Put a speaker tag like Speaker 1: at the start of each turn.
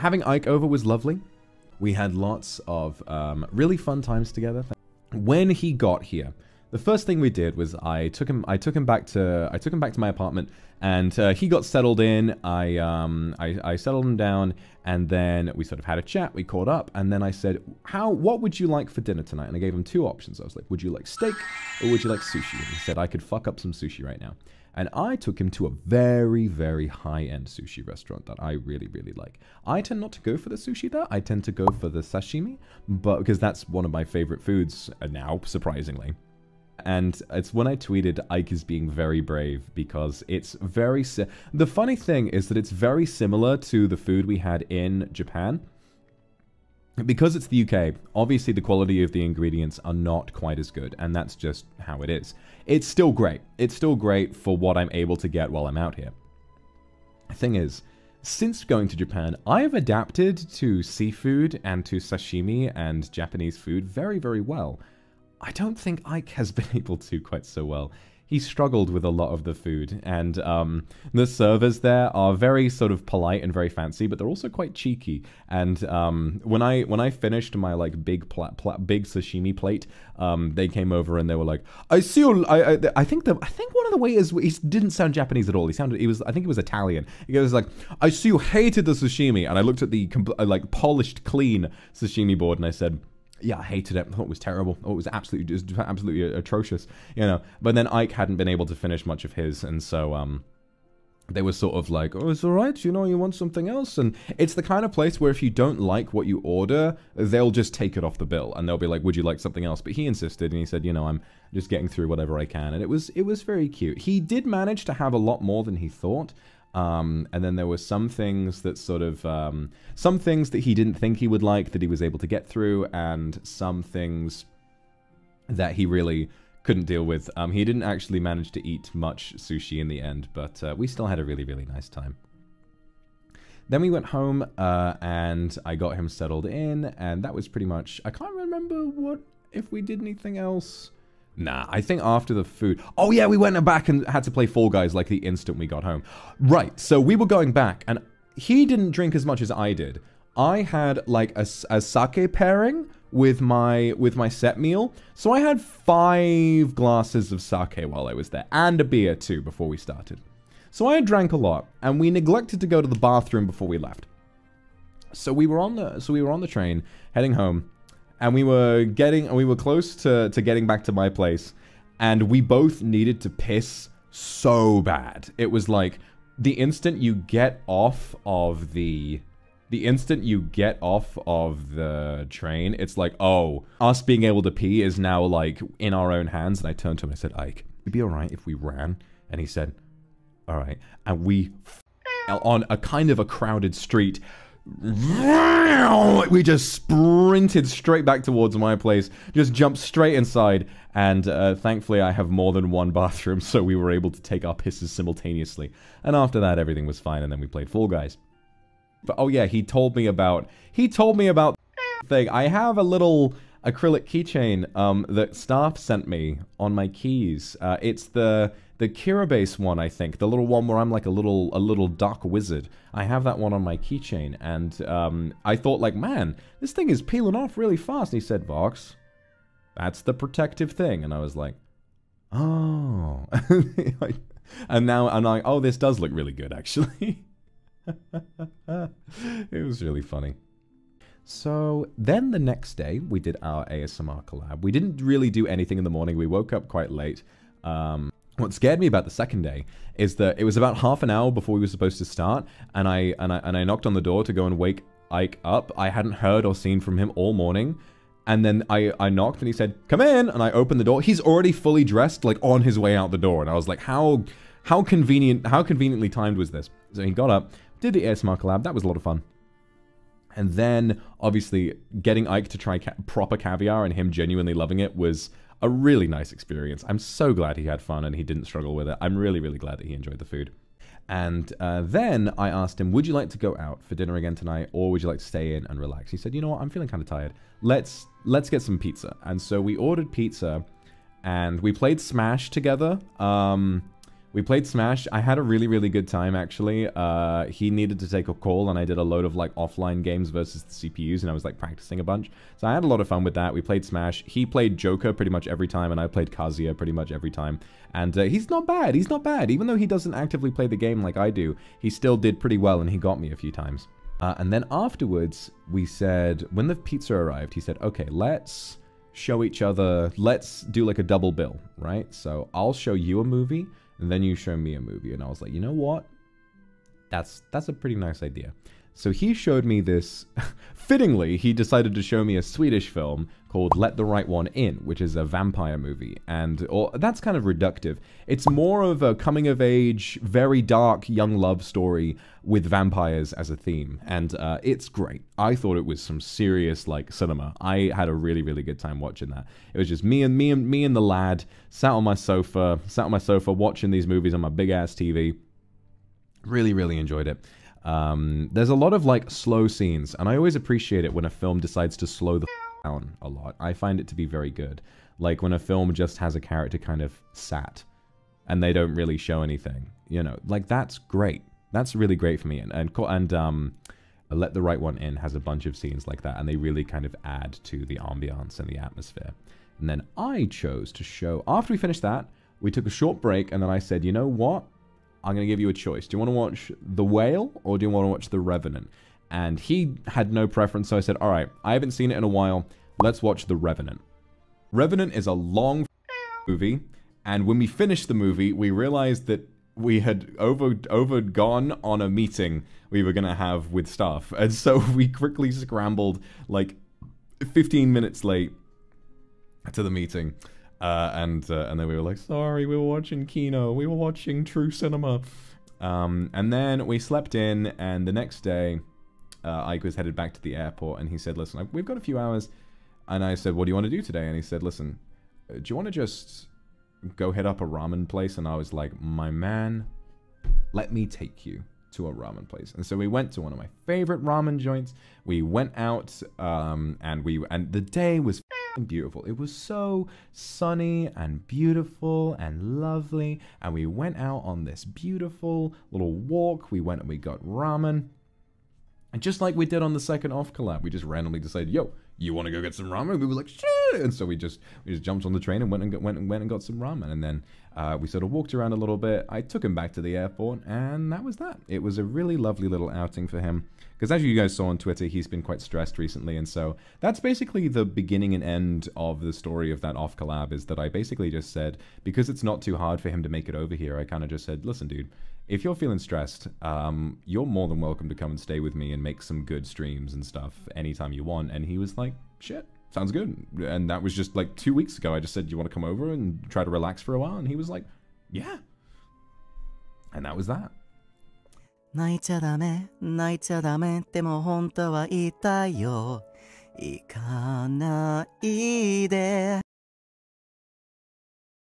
Speaker 1: having Ike over was lovely. We had lots of really fun times together. When he got here, the first thing we did was I took him back to my apartment, and he got settled in. I settled him down, and then we sort of had a chat. We caught up, and then I said, what would you like for dinner tonight? And I gave him two options. I was like, would you like steak or would you like sushi? And he said I could fuck up some sushi right now. And I took him to a very, very high-end sushi restaurant that I really, really like. I tend not to go for the sushi there. I tend to go for the sashimi, but because that's one of my favorite foods now, surprisingly. And it's when I tweeted, Ike is being very brave, because it's very... The funny thing is that it's very similar to the food we had in Japan. Because it's the UK, obviously the quality of the ingredients are not quite as good, and that's just how it is. It's still great. It's still great for what I'm able to get while I'm out here. The thing is, since going to Japan, I have adapted to seafood and to sashimi and Japanese food very, very well. I don't think Ike has been able to quite so well. He struggled with a lot of the food, and the servers there are very sort of polite and very fancy, but they're also quite cheeky. And when I finished my like big sashimi plate, they came over and they were like, "I see you." I think one of the waiters, he didn't sound Japanese at all. I think it was Italian. He goes like, "I see you hated the sashimi," and I looked at the like polished, clean sashimi board, and I said, yeah, I hated it. I thought it was terrible. Oh, it was absolutely atrocious, you know. But then Ike hadn't been able to finish much of his, and so they were sort of like, "Oh, it's all right. You know, you want something else?" And it's the kind of place where if you don't like what you order, they'll just take it off the bill, and they'll be like, "Would you like something else?" But he insisted, and he said, "You know, I'm just getting through whatever I can," and it was very cute. He did manage to have a lot more than he thought. And then there were some things that sort of, some things that he didn't think he would like that he was able to get through, and some things that he really couldn't deal with. He didn't actually manage to eat much sushi in the end, but we still had a really, really nice time. Then we went home, and I got him settled in, and that was pretty much, I can't remember if we did anything else. Nah, I think after the food... Oh yeah, we went back and had to play Fall Guys like the instant we got home. Right, so we were going back, and he didn't drink as much as I did. I had like a sake pairing with my set meal, so I had 5 glasses of sake while I was there, and a beer too before we started. So I drank a lot, and we neglected to go to the bathroom before we left. So we were on the train heading home. And we were close to getting back to my place, and we both needed to piss so bad. It was like the instant you get off of the train, it's like, oh, us being able to pee is now like in our own hands. And I turned to him and I said, Ike, it'd be all right if we ran. And he said, all right. And we on a kind of a crowded street. We just sprinted straight back towards my place, just jumped straight inside, and thankfully I have more than one bathroom, so we were able to take our pisses simultaneously. And after that, everything was fine, and then we played Fall Guys. But oh yeah, he told me about thing. I have a little acrylic keychain that staff sent me on my keys. It's the Kiribati one, I think. The little one where I'm like a little duck wizard. I have that one on my keychain, and I thought like, man, this thing is peeling off really fast. And he said, Vox, that's the protective thing. And I was like, oh. And now I'm like, oh, this does look really good, actually. It was really funny. So then the next day, we did our ASMR collab. We didn't really do anything in the morning. We woke up quite late. What scared me about the second day is that it was about half an hour before we were supposed to start, and I knocked on the door to go and wake Ike up. I hadn't heard or seen from him all morning, and then I knocked and he said, "Come in," and I opened the door. He's already fully dressed, like on his way out the door, and I was like, how conveniently timed was this? So he got up, did the ASMR collab. That was a lot of fun. And then, obviously, getting Ike to try proper caviar and him genuinely loving it was a really nice experience. I'm so glad he had fun and he didn't struggle with it. I'm really, really glad that he enjoyed the food. And then I asked him, would you like to go out for dinner again tonight, or would you like to stay in and relax? He said, you know what, I'm feeling kind of tired. Let's get some pizza. And so we ordered pizza, and we played Smash together. We played Smash. I had a really, really good time, actually. He needed to take a call, and I did a load of, like, offline games versus the CPUs, and I was, like, practicing a bunch. So I had a lot of fun with that. We played Smash. He played Joker pretty much every time, and I played Kazuya pretty much every time. And he's not bad. He's not bad. Even though he doesn't actively play the game like I do, he still did pretty well, and he got me a few times. And then afterwards, we said, when the pizza arrived, he said, okay, let's show each other, let's do, like, a double bill, right? So I'll show you a movie, and then you show me a movie. And I was like, you know what? That's a pretty nice idea. So he showed me this, fittingly, he decided to show me a Swedish film called Let the Right One In, which is a vampire movie. And that's kind of reductive. It's more of a coming-of-age, very dark young love story with vampires as a theme. And it's great. I thought it was some serious, like, cinema. I had a really, really good time watching that. It was just me and the lad sat on my sofa watching these movies on my big-ass TV. Really, really enjoyed it. There's a lot of, like, slow scenes, and I always appreciate it when a film decides to slow the down a lot. I find it to be very good. Like, when a film just has a character kind of sat, and they don't really show anything, you know, like, that's great. That's really great for me, and Let the Right One In has a bunch of scenes like that, and they really kind of add to the ambiance and the atmosphere. And then I chose to show, after we finished that, we took a short break, and then I said, you know what? I'm going to give you a choice. Do you want to watch The Whale or do you want to watch The Revenant? And he had no preference, so I said, all right, I haven't seen it in a while. Let's watch The Revenant. Revenant is a long movie, and when we finished the movie, we realized that we had overgone on a meeting we were going to have with staff. And so we quickly scrambled, like, 15 minutes late to the meeting. And then we were like, sorry, we were watching Kino. We were watching True Cinema. And then we slept in, and the next day, Ike was headed back to the airport, and he said, listen, we've got a few hours. And I said, what do you want to do today? And he said, listen, do you want to just go hit up a ramen place? And I was like, my man, let me take you to a ramen place. And so we went to one of my favorite ramen joints. We went out, and the day was beautiful. It was so sunny and beautiful and lovely, and we went out on this beautiful little walk. We went and we got ramen, and just like we did on the second off collab, we just randomly decided, yo, you want to go get some ramen? We were like, shit! And so we just jumped on the train and went and got some ramen, and then we sort of walked around a little bit. I took him back to the airport, and that was that. It was a really lovely little outing for him. Because as you guys saw on Twitter, he's been quite stressed recently, and so that's basically the beginning and end of the story of that off collab, is that I basically just said, because it's not too hard for him to make it over here, I kind of just said, listen, dude, if you're feeling stressed, you're more than welcome to come and stay with me and make some good streams and stuff anytime you want. And he was like, shit, sounds good. And that was just like 2 weeks ago. I just said, do you want to come over and try to relax for a while? And he was like, yeah. And that was that.
Speaker 2: 泣いちゃダメ、泣いちゃダメ、でも本当は言いたいよ。行かないで。